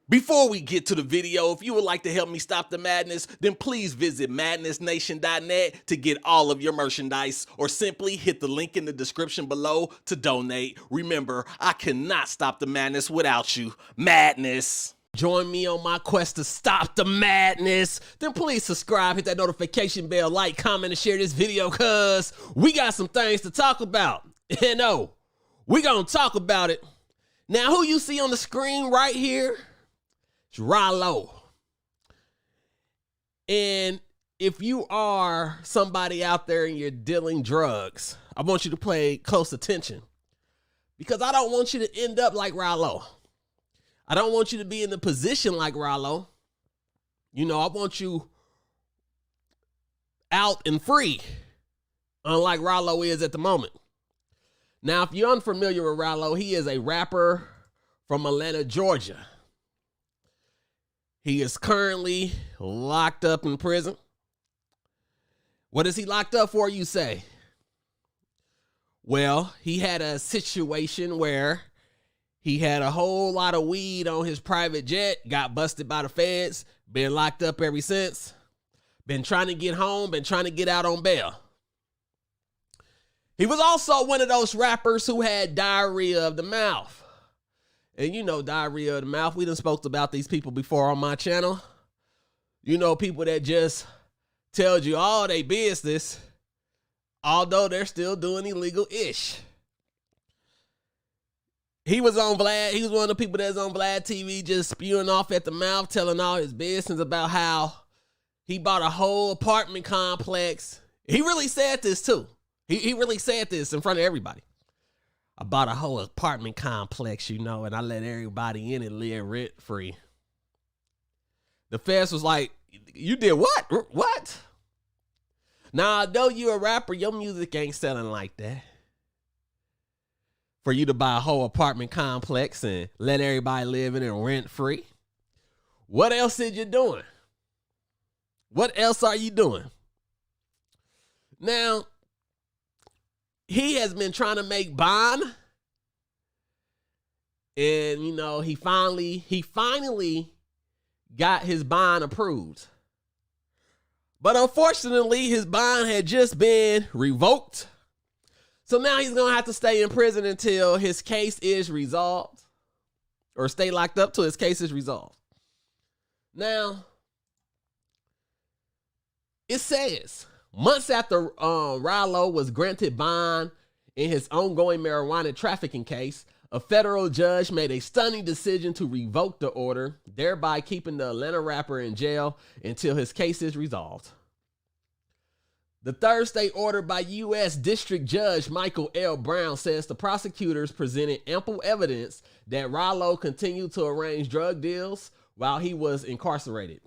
Before we get to the video, if you would like to help me stop the madness, then please visit madnessnation.net to get all of your merchandise, or simply hit the link in the description below to donate. Remember, I cannot stop the madness without you. Madness. Join me on my quest to stop the madness. Then please subscribe, hit that notification bell, like, comment, and share this video, cuz we got some things to talk about. And we gonna talk about it. Now, who you see on the screen right here? Ralo. And if you are somebody out there and you're dealing drugs, I want you to pay close attention, because I don't want you to end up like Ralo. I don't want you to be in the position like Ralo. You know, I want you out and free, unlike Ralo is at the moment. Now, if you're unfamiliar with Ralo, he is a rapper from Atlanta, Georgia. He is currently locked up in prison. What is he locked up for, you say? Well, he had a situation where he had a whole lot of weed on his private jet, got busted by the feds, been locked up ever since, been trying to get home, been trying to get out on bail. He was also one of those rappers who had diarrhea of the mouth. And you know, diarrhea of the mouth, we done spoke about these people before on my channel. You know, people that just tell you all they business, although they're still doing illegal-ish. He was on Vlad, he was one of the people that's on Vlad TV just spewing off at the mouth, telling all his business about how he bought a whole apartment complex. He really said this too. He really said this in front of everybody. I bought a whole apartment complex, you know, and I let everybody in it live rent free. The feds was like, you did what? What? Now, though you're a rapper, your music ain't selling like that. For you to buy a whole apartment complex and let everybody live in it rent free. What else is you doing? What else are you doing? Now, he has been trying to make bond, and you know, he finally got his bond approved. But unfortunately, his bond had just been revoked. So now he's going to have to stay in prison until his case is resolved, or stay locked up till his case is resolved. Now, it says, months after Ralo was granted bond in his ongoing marijuana trafficking case, a federal judge made a stunning decision to revoke the order, thereby keeping the Atlanta rapper in jail until his case is resolved. The Thursday order by U.S. District Judge Michael L. Brown says the prosecutors presented ample evidence that Ralo continued to arrange drug deals while he was incarcerated.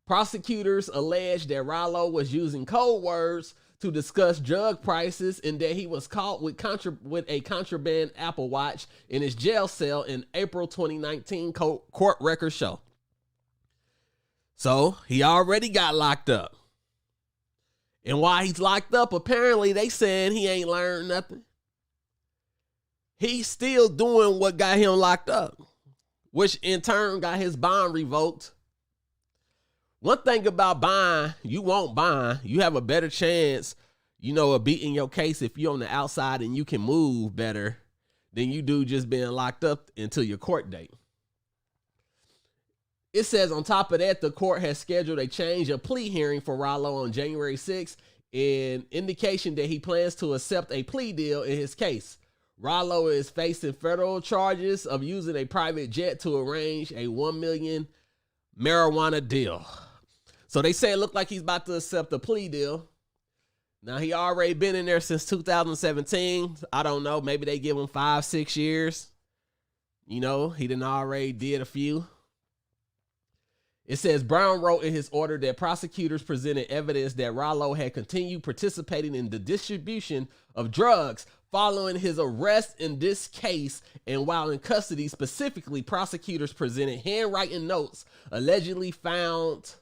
Prosecutors alleged that Ralo was using code words to discuss drug prices, and that he was caught with a contraband Apple Watch in his jail cell in April 2019, court records show. So he already got locked up. And while he's locked up, apparently they saying he ain't learned nothing. He's still doing what got him locked up, which in turn got his bond revoked. One thing about bond, you won't bond. You have a better chance, you know, of beating your case if you're on the outside and you can move better than you do just being locked up until your court date. It says on top of that, the court has scheduled a change of plea hearing for Ralo on January 6th, in indication that he plans to accept a plea deal in his case. Ralo is facing federal charges of using a private jet to arrange a $1 million marijuana deal. So they say it looked like he's about to accept a plea deal. Now, he already been in there since 2017. I don't know. Maybe they give him 5-6 years. You know, he done already did a few. It says Brown wrote in his order that prosecutors presented evidence that Ralo had continued participating in the distribution of drugs following his arrest in this case, and while in custody. Specifically, prosecutors presented handwritten notes allegedly found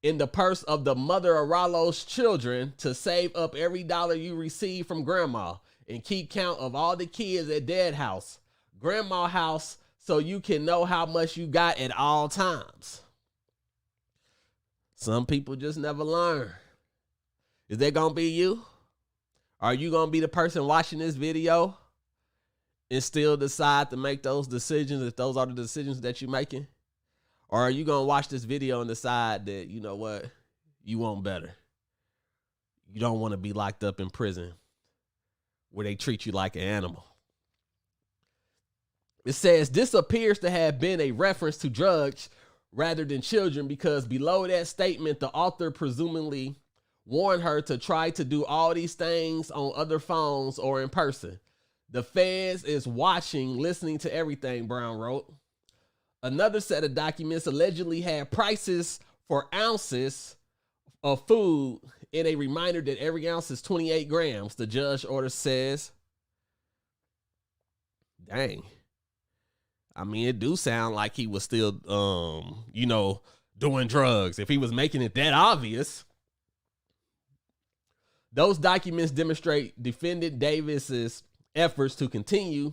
in the purse of the mother of Ralo's children to save up every dollar you receive from grandma and keep count of all the kids at Dad house, grandma house, so you can know how much you got at all times. Some people just never learn. Is that going to be you? Are you going to be the person watching this video and still decide to make those decisions if those are the decisions that you're making? Or are you going to watch this video and decide that, you know what, you want better? You don't want to be locked up in prison where they treat you like an animal. It says this appears to have been a reference to drugs rather than children, because below that statement, the author presumably warned her to try to do all these things on other phones or in person. The feds is watching, listening to everything, Brown wrote. Another set of documents allegedly had prices for ounces of food and a reminder that every ounce is 28 grams, the judge order says. Dang. I mean, it do sound like he was still, doing drugs. If he was making it that obvious. Those documents demonstrate defendant Davis's efforts to continue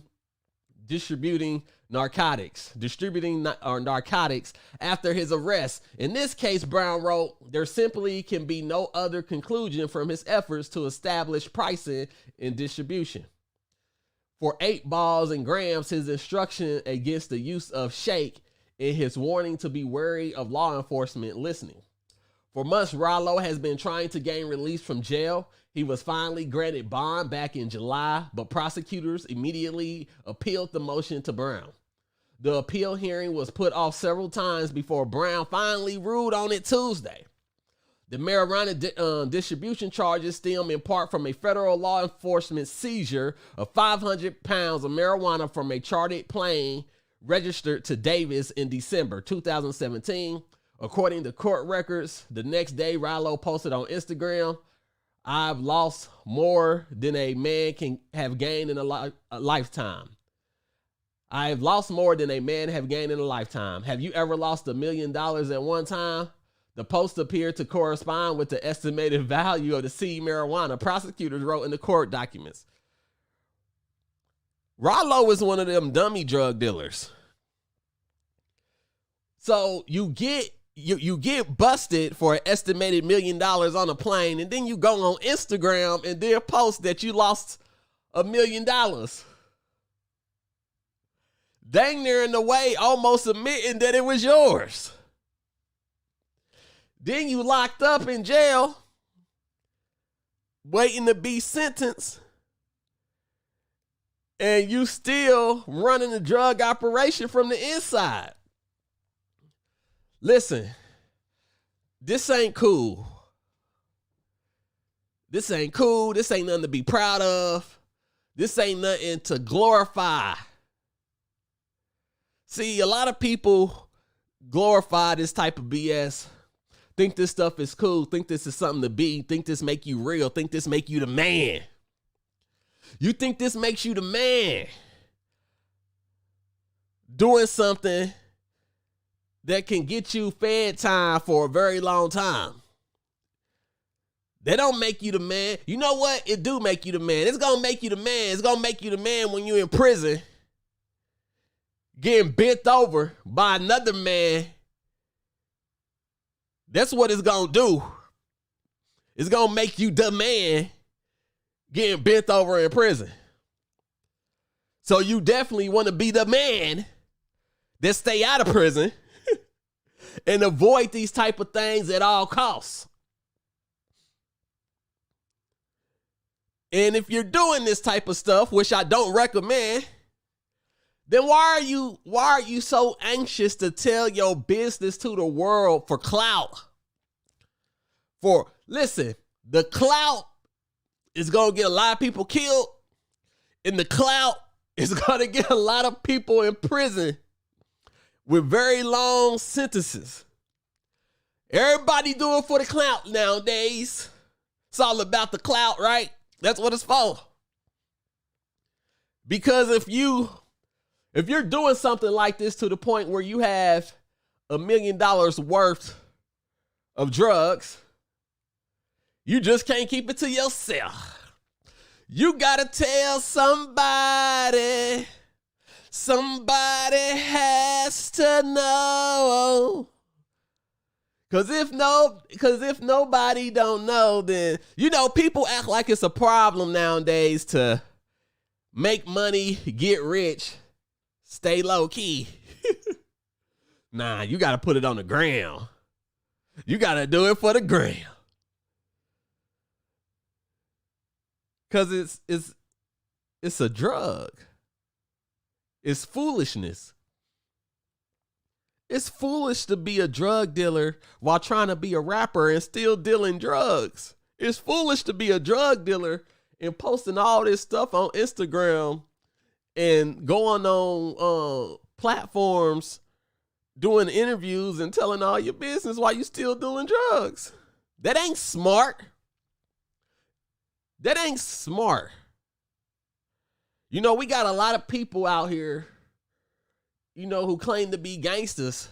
distributing narcotics after his arrest. In this case, Brown wrote, there simply can be no other conclusion from his efforts to establish pricing and distribution. For 8 balls and grams, his instruction against the use of shake and his warning to be wary of law enforcement listening. For months, Ralo has been trying to gain release from jail. He was finally granted bond back in July, but prosecutors immediately appealed the motion to Brown. The appeal hearing was put off several times before Brown finally ruled on it Tuesday. The marijuana distribution charges stem in part from a federal law enforcement seizure of 500 pounds of marijuana from a chartered plane registered to Davis in December 2017. According to court records, the next day, Ralo posted on Instagram, "I've lost more than a man can have gained in a lifetime. I've lost more than a man have gained in a lifetime. Have you ever lost $1 million at one time?" The post appeared to correspond with the estimated value of the seed marijuana, prosecutors wrote in the court documents. Ralo is one of them dummy drug dealers. So you get busted for an estimated $1 million on a plane, and then you go on Instagram and then post that you lost $1 million. Dang near in the way, almost admitting that it was yours. Then you locked up in jail, waiting to be sentenced, and you still running a drug operation from the inside. Listen, this ain't cool. This ain't cool. This ain't nothing to be proud of. This ain't nothing to glorify. See, a lot of people glorify this type of BS. Think this stuff is cool. Think this is something to be. Think this make you real. Think this make you the man. You think this makes you the man. Doing something that can get you fed time for a very long time. They don't make you the man. You know what? It do make you the man. It's going to make you the man. It's going to make you the man when you're in prison, getting bent over by another man. That's what it's going to do. It's going to make you the man getting bent over in prison. So you definitely want to be the man that stay out of prison and avoid these type of things at all costs. And if you're doing this type of stuff, which I don't recommend, then why are you so anxious to tell your business to the world for clout? Listen, the clout is going to get a lot of people killed, and the clout is going to get a lot of people in prison with very long sentences. Everybody do it for the clout nowadays. It's all about the clout, right? That's what it's for. Because if you're doing something like this to the point where you have $1 million worth of drugs, you just can't keep it to yourself. You gotta tell somebody. Somebody has to know. Cause if nobody don't know, then people act like it's a problem nowadays to make money, get rich, stay low key. Nah, you gotta put it on the ground. You gotta do it for the gram. Cause it's a drug. It's foolishness. It's foolish to be a drug dealer while trying to be a rapper and still dealing drugs. It's foolish to be a drug dealer and posting all this stuff on Instagram and going on platforms doing interviews and telling all your business while you still doing drugs. That ain't smart. That ain't smart. We got a lot of people out here, who claim to be gangsters,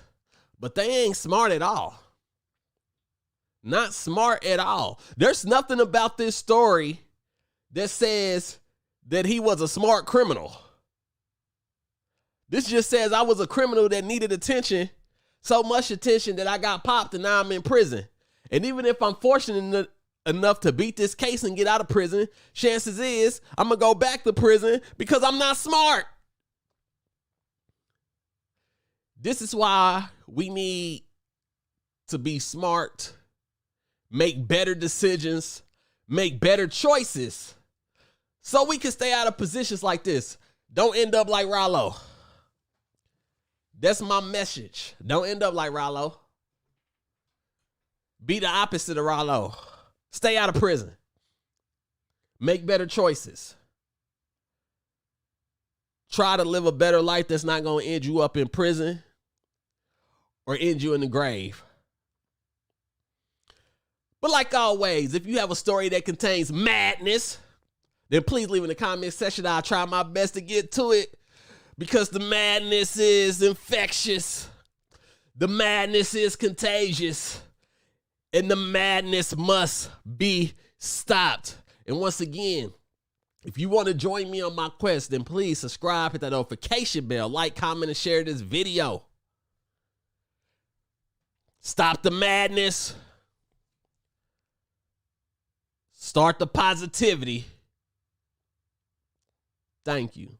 but they ain't smart at all. Not smart at all. There's nothing about this story that says that he was a smart criminal. This just says I was a criminal that needed attention, so much attention that I got popped and now I'm in prison. And even if I'm fortunate enough to beat this case and get out of prison, chances is I'm going to go back to prison because I'm not smart. This is why we need to be smart, make better decisions, make better choices so we can stay out of positions like this. Don't end up like Ralo. That's my message. Don't end up like Ralo. Be the opposite of Ralo. Stay out of prison. Make better choices. Try to live a better life that's not going to end you up in prison or end you in the grave. But like always, if you have a story that contains madness, then please leave in the comment section. I'll try my best to get to it because the madness is infectious. The madness is contagious. And the madness must be stopped. And once again, if you want to join me on my quest, then please subscribe, hit that notification bell, like, comment, and share this video. Stop the madness. Start the positivity. Thank you.